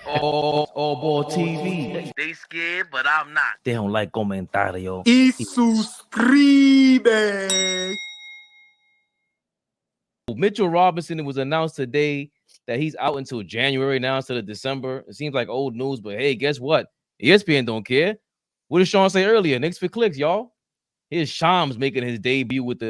AllBall TV. They scared, but I'm not. They don't like comentario. Y suscribe. Mitchell Robinson, it was announced today that he's out until January now instead of December. It seems like old news, but hey, guess what? ESPN don't care. What did Shawn say earlier? Knicks for clicks, y'all. Here's Shams making his debut with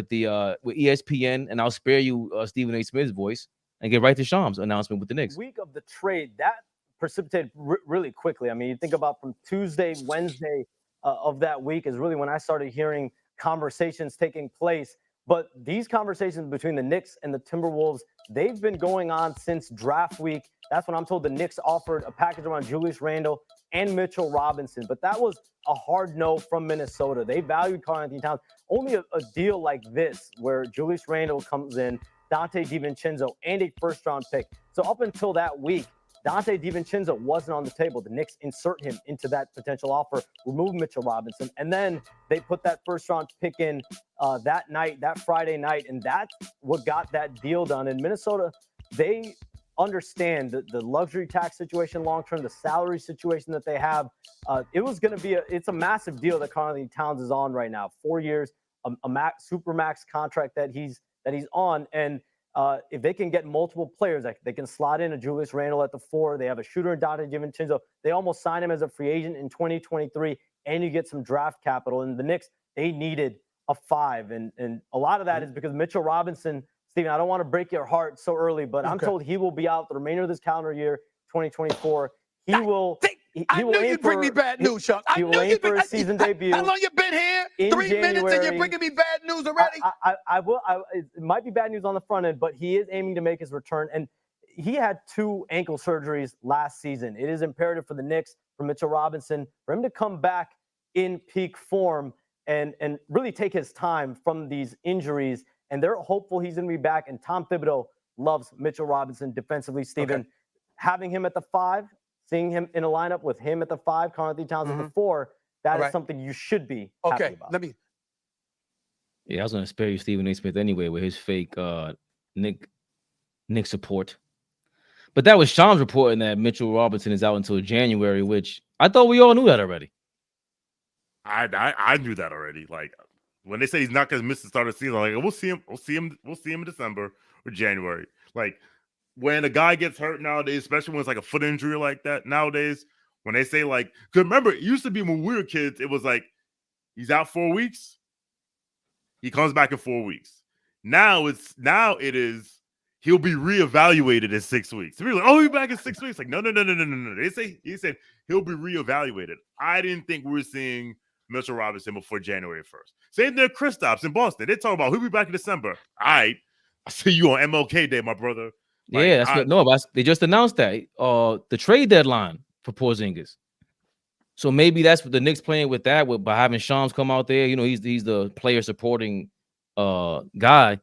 ESPN, and I'll spare you Stephen A. Smith's voice and get right to Shams' announcement with the Knicks. Week of the trade that precipitated really quickly. I mean, you think about from Tuesday, Wednesday of that week is really when I started hearing conversations taking place. But these conversations between the Knicks and the Timberwolves, they've been going on since draft week. That's when I'm told the Knicks offered a package around Julius Randle and Mitchell Robinson. But that was a hard no from Minnesota. They valued Karl-Anthony Towns. Only a deal like this, where Julius Randle comes in, Dante DiVincenzo, and a first-round pick. So up until that week, Dante DiVincenzo wasn't on the table. The Knicks insert him into that potential offer, remove Mitchell Robinson, and then they put that first-round pick in that night, that Friday night, and that's what got that deal done. In Minnesota, they understand the luxury tax situation long-term, the salary situation that they have. It was going to be it's a massive deal that Karl-Anthony Towns is on right now. 4 years, a super max contract that he's on, and if they can get multiple players, like they can slot in a Julius Randle at the 4, they have a shooter in Dante DiVincenzo. They almost signed him as a free agent in 2023, and you get some draft capital. And the Knicks, they needed a 5, and a lot of that is because Mitchell Robinson. Steven, I don't want to break your heart so early, but I'm told he will be out the remainder of this calendar year, 2024. I knew you'd bring me bad news, Shawn. He will aim for a season debut. How long you been here? 3 minutes and you're bringing me bad news already? I will. It might be bad news on the front end, but he is aiming to make his return. And he had 2 ankle surgeries last season. It is imperative for the Knicks, for Mitchell Robinson, for him to come back in peak form and really take his time from these injuries. And they're hopeful he's going to be back. And Tom Thibodeau loves Mitchell Robinson defensively, Steven. Okay. Having him at the 5, seeing him in a lineup with him at the 5, Karl-Anthony Towns at the 4, that is something you should be happy about. Yeah, I was going to spare you Stephen A. Smith anyway with his fake Nick support. But that was Shams reporting that Mitchell Robinson is out until January, which I thought we all knew that already. I knew that already. Like, when they say he's not going to miss the start of the season, I'm like, we'll see him in December or January. Like, when a guy gets hurt nowadays, especially when it's like a foot injury like that nowadays, when they say like, because remember, it used to be when we were kids, it was like, he's out 4 weeks, he comes back in 4 weeks. Now it is he'll be reevaluated in 6 weeks. We're like, oh, he's back in 6 weeks. Like, no. He said he'll be reevaluated. I didn't think we were seeing Mitchell Robinson before January 1st. Same thing, Kristaps in Boston. They talk about he'll be back in December. All right, I see you on MLK Day, my brother. Like, yeah, but they just announced that the trade deadline for Porzingis. So maybe that's what the Knicks playing with that, by having Shams come out there. You know, he's the player supporting guy.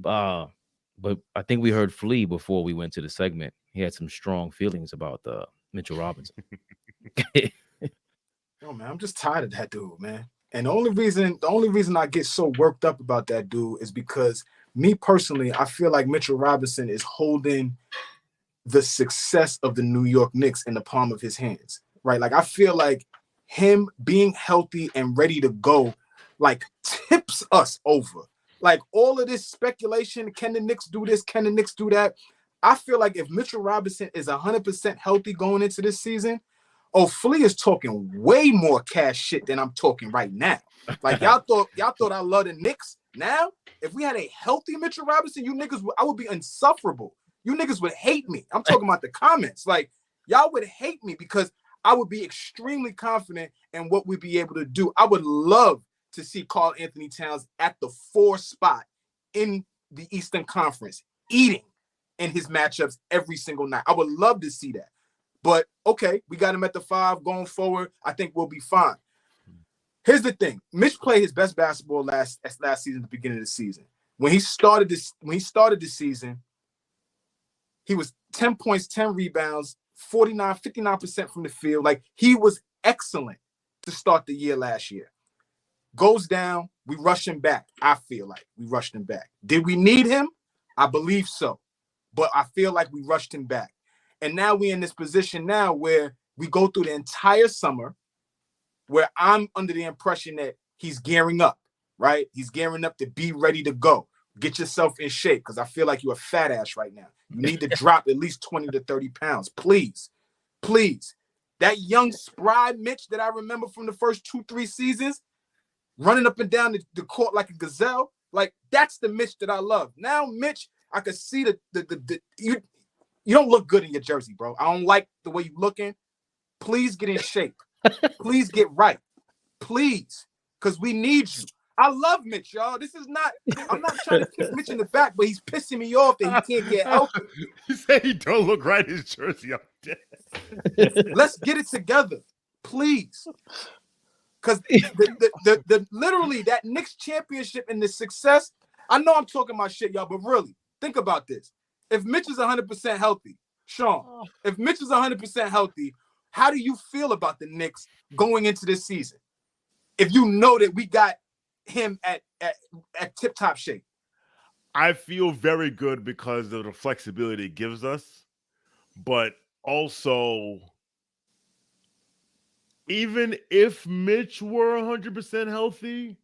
But I think we heard Flea before we went to the segment. He had some strong feelings about Mitchell Robinson. Oh man, I'm just tired of that dude, man. And the only reason I get so worked up about that dude is because me personally, I feel like Mitchell Robinson is holding the success of the New York Knicks in the palm of his hands, right? Like, I feel like him being healthy and ready to go, like, tips us over. Like, all of this speculation, can the Knicks do this? Can the Knicks do that? I feel like if Mitchell Robinson is 100% healthy going into this season, Flea is talking way more cash shit than I'm talking right now. Like, y'all thought I love the Knicks. Now, if we had a healthy Mitchell Robinson, you niggas, I would be insufferable. You niggas would hate me. I'm talking about the comments. Like, y'all would hate me because I would be extremely confident in what we'd be able to do. I would love to see Karl-Anthony Towns at the 4 spot in the Eastern Conference, eating in his matchups every single night. I would love to see that. But, okay, we got him at the 5 going forward. I think we'll be fine. Here's the thing. Mitch played his best basketball last season at the beginning of the season. When he started the season, he was 10 points, 10 rebounds, 59% from the field. Like, he was excellent to start the year last year. Goes down, we rush him back. I feel like we rushed him back. Did we need him? I believe so. But I feel like we rushed him back. And now we in this position now where we go through the entire summer where I'm under the impression that he's gearing up, right? He's gearing up to be ready to go. Get yourself in shape because I feel like you're a fat ass right now. You need to drop at least 20 to 30 pounds. Please. Please. That young spry Mitch that I remember from the first 2-3 seasons, running up and down the court like a gazelle, like that's the Mitch that I love. Now, Mitch, I could see you don't look good in your jersey, bro. I don't like the way you're looking. Please get in shape. Please get right. Please. Because we need you. I love Mitch, y'all. I'm not trying to kick Mitch in the back, but he's pissing me off that he can't get healthy. He said he don't look right in his jersey. I'm dead. Let's get it together, please. Because the literally that Knicks championship and the success, I know I'm talking my shit, y'all, but really, think about this. If Mitch is 100% healthy, Shawn, if Mitch is 100% healthy, how do you feel about the Knicks going into this season? If you know that we got him at tip-top shape. I feel very good because of the flexibility it gives us, but also, even if Mitch were 100% healthy,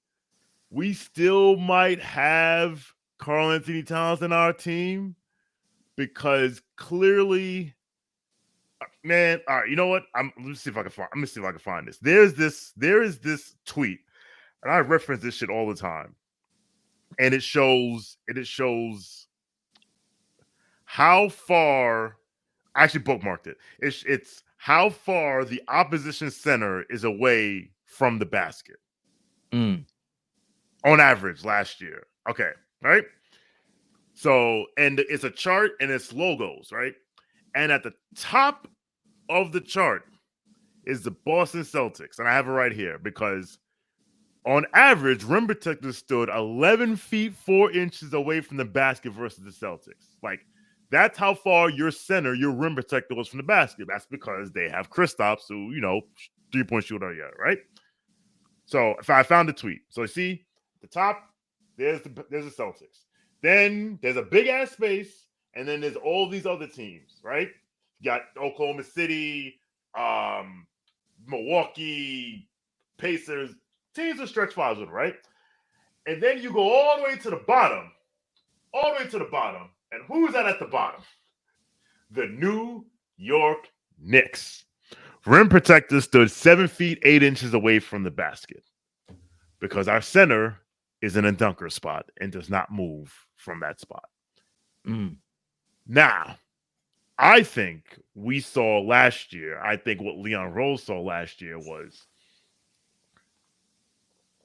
we still might have Karl Anthony Towns in our team because clearly, man. All right, you know what? Let me see if I can find this. There is this tweet, and I reference this shit all the time, and it shows how far. I actually bookmarked it. It's how far the opposition center is away from the basket on average last year. Okay, right? So, and it's a chart and it's logos, right? And at the top of the chart is the Boston Celtics. And I have it right here because on average, rim protectors stood 11 feet 4 inches away from the basket versus the Celtics. Like, that's how far your center, your rim protector was from the basket. That's because they have Kristaps, who, 3-point shooter, yeah, right? So if I found the tweet. So you see the top, there's the Celtics. Then there's a big ass space, and then there's all these other teams, right? You got Oklahoma City, Milwaukee, Pacers, teams with stretch fives with, right? And then you go all the way to the bottom, and who's that at the bottom? The New York Knicks. Rim protector stood 7 feet 8 inches away from the basket because our center is in a dunker spot and does not move from that spot. Now, I think we saw last year, I think what Leon Rose saw last year was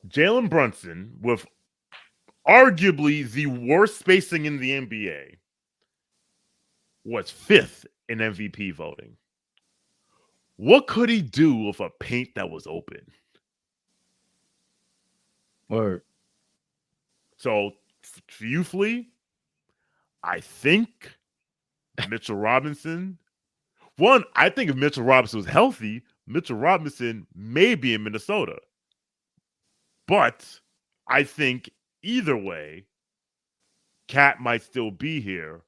Jalen Brunson with arguably the worst spacing in the NBA was 5th in MVP voting. What could he do with a paint that was open? Word. So, for you, Flea, I think Mitchell Robinson. One, I think if Mitchell Robinson was healthy, Mitchell Robinson may be in Minnesota. But I think either way, Cat might still be here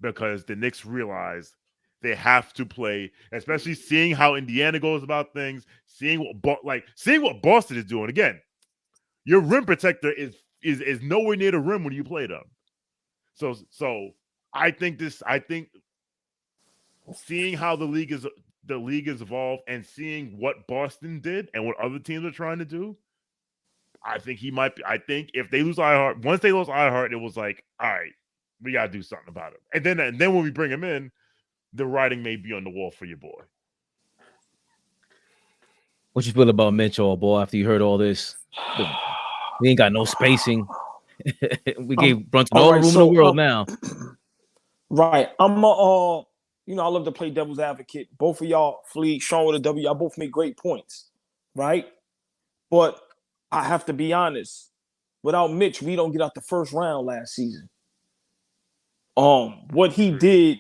because the Knicks realize they have to play, especially seeing how Indiana goes about things, seeing what Boston is doing. Again, your rim protector is nowhere near the rim when you play them. So I think seeing how the league is evolved and seeing what Boston did and what other teams are trying to do, I think he might be. I think if they lose Iheart, once they lost Iheart, it was like, all right, we gotta do something about it. And then when we bring him in, the writing may be on the wall for your boy. What you feel about Mitchell, boy? After you heard all this, we ain't got no spacing. We gave Brunson all the room in the world now. Right. I love to play devil's advocate. Both of y'all, Flea, Shawn with a W, y'all both make great points, right? But I have to be honest. Without Mitch, we don't get out the first round last season. What he did,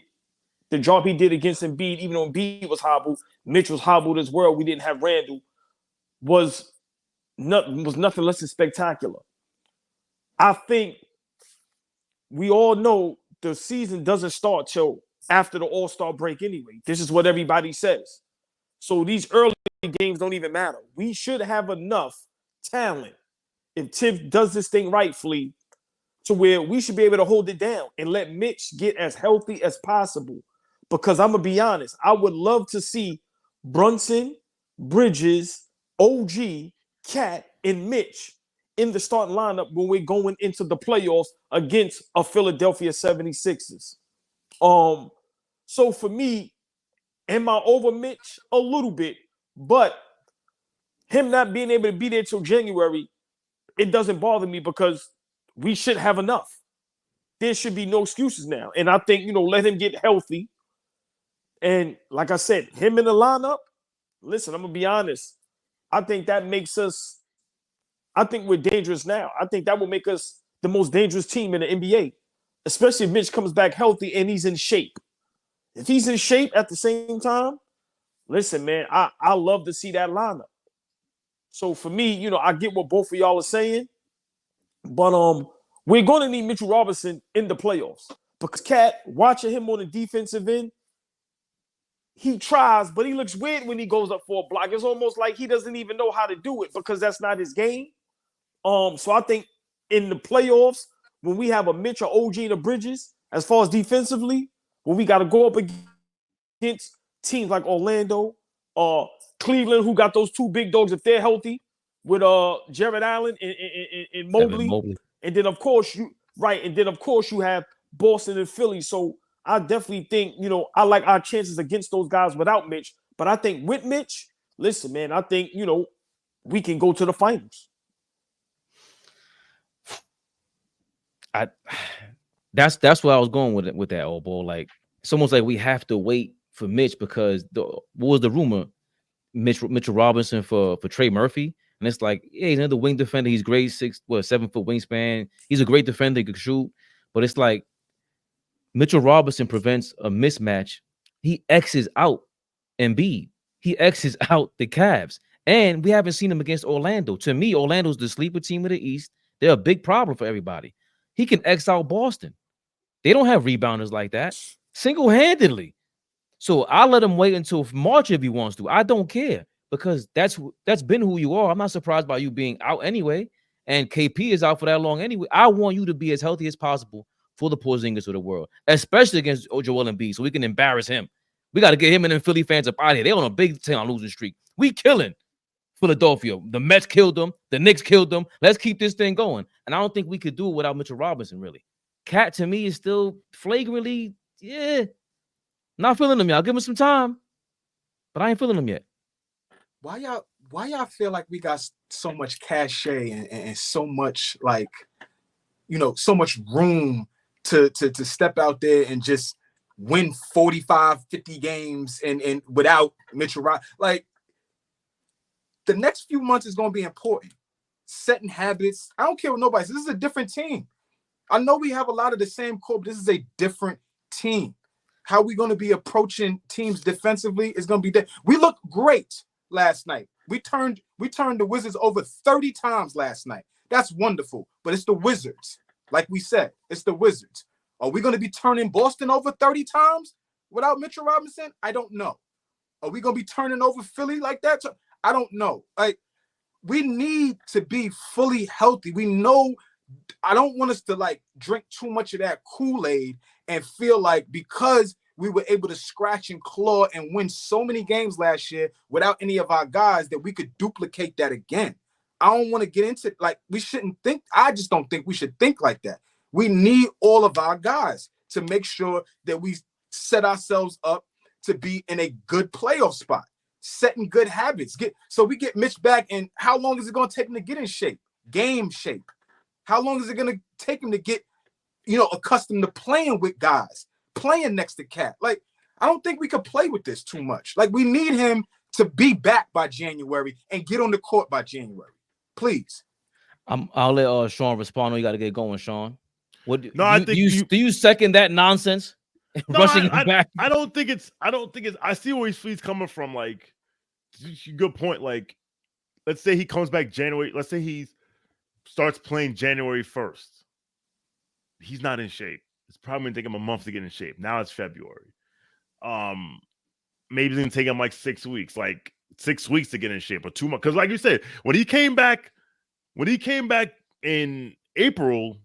the job he did against Embiid, even though Embiid was hobbled, Mitch was hobbled as well. We didn't have Randall. Was nothing less than spectacular. I think we all know the season doesn't start till after the All-Star break anyway. This is what everybody says. So these early games don't even matter. We should have enough talent if Tiff does this thing rightfully to where we should be able to hold it down and let Mitch get as healthy as possible. Because I'm going to be honest, I would love to see Brunson, Bridges, OG, Cat, and Mitch in the starting lineup when we're going into the playoffs against a Philadelphia 76ers. So for me, am I over Mitch? A little bit, but him not being able to be there till January, it doesn't bother me because we should have enough. There should be no excuses now. And I think, let him get healthy. And like I said, him in the lineup, listen, I'm going to be honest. I think that makes us, I think we're dangerous now. I think that will make us the most dangerous team in the NBA, especially if Mitch comes back healthy and he's in shape. If he's in shape at the same time, listen, man, I love to see that lineup. So for me, I get what both of y'all are saying, but we're going to need Mitchell Robinson in the playoffs because Cat, watching him on the defensive end, he tries, but he looks weird when he goes up for a block. It's almost like he doesn't even know how to do it because that's not his game. So I think in the playoffs, when we have a Mitch or OG in the Bridges, as far as defensively, when we got to go up against teams like Orlando, Cleveland, who got those two big dogs if they're healthy, with Jared Allen and Mobley. And then of course you have Boston and Philly. So I definitely think, I like our chances against those guys without Mitch. But I think with Mitch, listen, man, I think, we can go to the finals. That's where I was going with that, AllBall. Like, it's almost like we have to wait for Mitch because what was the rumor? Mitchell Robinson for Trey Murphy. And it's like, yeah, he's another wing defender. He's great, 7 foot wingspan. He's a great defender, he could shoot. But it's like Mitchell Robinson prevents a mismatch. He X's out Embiid. He X's out the Cavs. And we haven't seen him against Orlando. To me, Orlando's the sleeper team of the East. They're a big problem for everybody. He can X out Boston. They don't have rebounders like that single-handedly. So I'll let him wait until March if he wants to. I don't care because that's been who you are. I'm not surprised by you being out anyway. And KP is out for that long anyway. I want you to be as healthy as possible for the Porzingis of the world, especially against Joel Embiid, so we can embarrass him. We got to get him and them Philly fans up out of here. They're on a big 10 losing streak. We killing Philadelphia. The Mets killed them. The Knicks killed them. Let's keep this thing going. And I don't think we could do it without Mitchell Robinson, really. Cat, to me, is still flagrantly, not feeling him yet. I'll give him some time, but I ain't feeling him yet. Why y'all feel like we got so much cachet and so much, like, so much room to step out there and just win 45, 50 games and without Mitchell Robinson? Like, the next few months is going to be important. Setting habits. I don't care what nobody says. This is a different team. I know we have a lot of the same core, but this is a different team. How we going to be approaching teams defensively is going to be different. We looked great last night. We turned the Wizards over 30 times last night. That's wonderful, but it's the Wizards. Like we said, it's the Wizards. Are we going to be turning Boston over 30 times without Mitchell Robinson? I don't know. Are we going to be turning over Philly like that? I don't know. Like, we need to be fully healthy. We know. I don't want us to like drink too much of that Kool-Aid and feel like because we were able to scratch and claw and win so many games last year without any of our guys that we could duplicate that again. I don't want to get into, like, we shouldn't think. I just don't think we should think like that. We need all of our guys to make sure that we set ourselves up to be in a good playoff spot, setting good habits. So we get Mitch back, and how long is it going to take him to get in shape, game shape? How long is it going to take him to get, accustomed to playing with guys, playing next to Cat? Like, I don't think we could play with this too much. Like, we need him to be back by January and get on the court by January. Please. I'll let Shawn respond. You got to get going, Shawn. Do you second that nonsense? No, Rushing him back. I don't think it's. I see where he's coming from. Like, good point. Like, let's say he comes back January. Let's say he starts playing January 1st. He's not in shape. it's probably gonna take him a month to get in shape. Now it's February. Maybe it's gonna take him like 6 weeks, like 6 weeks to get in shape, or 2 months. Because like you said, when he came back in April,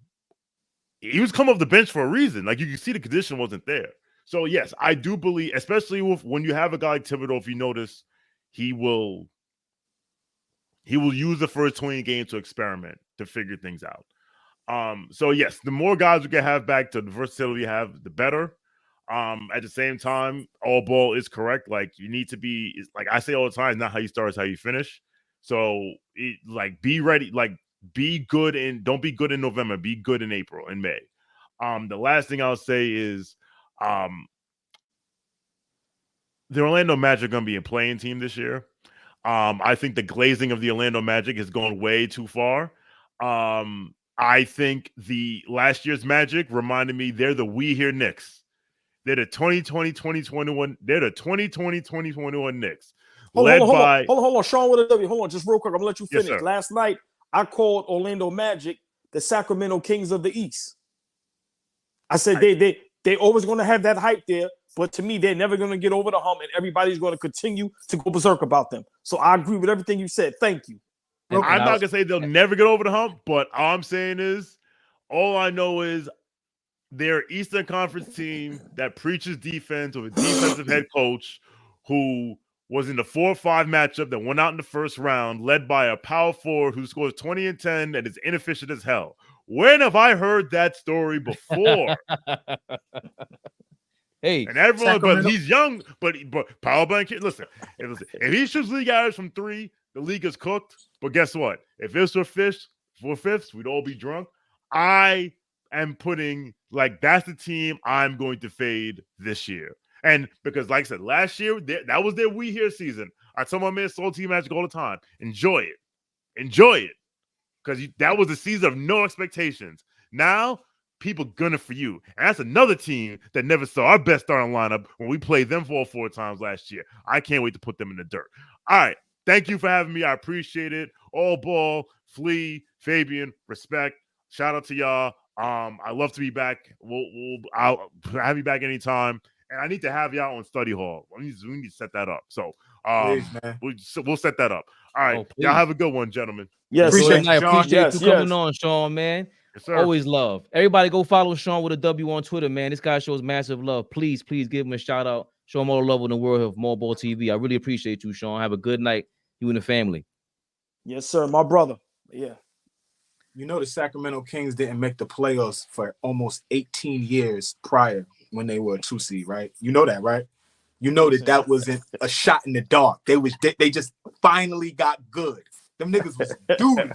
he was come off the bench for a reason. Like you can see the condition wasn't there. So yes, I do believe, especially when you have a guy like Thibodeau, if you notice, he will use the first 20 games to experiment, to figure things out. So yes, the more guys we can have back to the versatility we have, the better. At the same time, all ball is correct. Like you need to be, like I say all the time, not how you start, it's how you finish. So be ready, like be good, and don't be good in November, be good in April and May. The last thing I'll say is the Orlando Magic are going to be a playing team this year. I think the glazing of the Orlando Magic has gone way too far. I think the last year's Magic reminded me they're the We Here Knicks. They're the 2020-2021. They're the 2020-2021 Knicks. Hold on. Shawn with a W. Hold on, just real quick. I'm gonna let you finish. Yes, last night, I called Orlando Magic the Sacramento Kings of the East. I said they always gonna have that hype there, but to me, they're never gonna get over the hump, and everybody's gonna continue to go berserk about them. So I agree with everything you said. Thank you. I'm not gonna say they'll never get over the hump, but all I'm saying is, all I know is they're an Eastern Conference team that preaches defense with a defensive head coach who was in the 4-5 matchup that went out in the first round, led by a power forward who scores 20 and 10 and is inefficient as hell. When have I heard that story before? Hey, and everyone, Sacramento. but he's young, but power bank. Listen, if he shoots league average from 3, the league is cooked. But guess what? If it's for fifths, we'd all be drunk. I am putting, like, that's the team I'm going to fade this year. And because, like I said, last year, that was their We Here season. I tell my man Salty Magic all the time, enjoy it. Enjoy it. Because that was the season of no expectations. Now, people gunning for you. And that's another team that never saw our best starting lineup when we played them 4 times last year. I can't wait to put them in the dirt. All right. Thank you for having me. I appreciate it. All ball, Flea, Fabian, respect. Shout out to y'all. I love to be back. I'll have you back anytime. And I need to have y'all on study hall. We need to set that up. So Please, man. we'll set that up. All right. Y'all have a good one, gentlemen. Yes, Appreciate sir. you, Shawn. Appreciate you coming on, Shawn, man. Yes, sir. Always love. Everybody go follow Shawn with a W on Twitter, man. This guy shows massive love. Please give him a shout out. Show him all the love in the world of AllBall TV. I really appreciate you, Shawn. Have a good night. You and the family. Yes, sir. My brother. Yeah. You know the Sacramento Kings didn't make the playoffs for almost 18 years prior when they were a 2 seed, right? You know that, right? You know that wasn't a shot in the dark. They just finally got good. Them niggas was doomed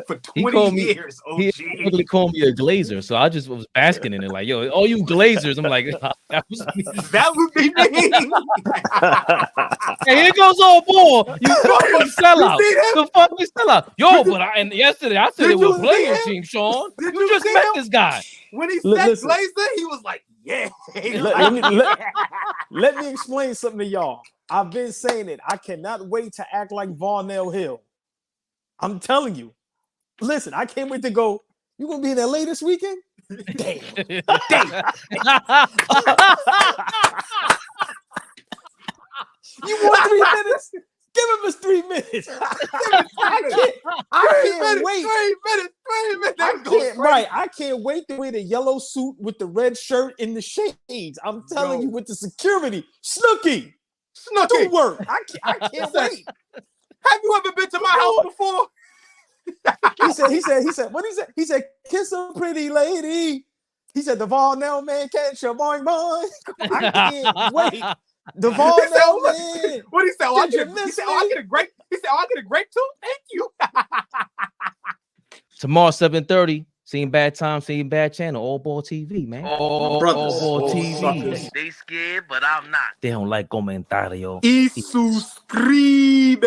for 20 years. Oh, he really called me a glazer, so I just was basking in it. Like, yo, all you glazers. I'm like, that was me. That would be me. Hey, here goes AllBall. You fucking sellout. The fucking sellout. Yo, and yesterday I said it was a player team, Shawn. You just met this guy. When he said Glazer, he was like, yeah. Let me explain something to y'all. I've been saying it. I cannot wait to act like Varnell Hill. I'm telling you. Listen, I can't wait to go. You gonna be in LA this weekend? Damn. You want 3 minutes? Give him his 3 minutes. I can't wait. 3 minutes. I can't wait to wear the yellow suit with the red shirt and the shades. I'm telling you, with the security. Snooky. Do work. I can't wait. Have you ever been to my house before? He said, what he said? He said, kiss a pretty lady. He said, the Varnell man catch a boing boing. I can't wait. The Varnell man. What he said? I get a grape. He said, I get a grape too. Thank you. Tomorrow, 7:30. Seen bad time, seen bad channel. AllBall TV, man. AllBall TV. They scared, but I'm not. They don't like comentario. Y suscribe.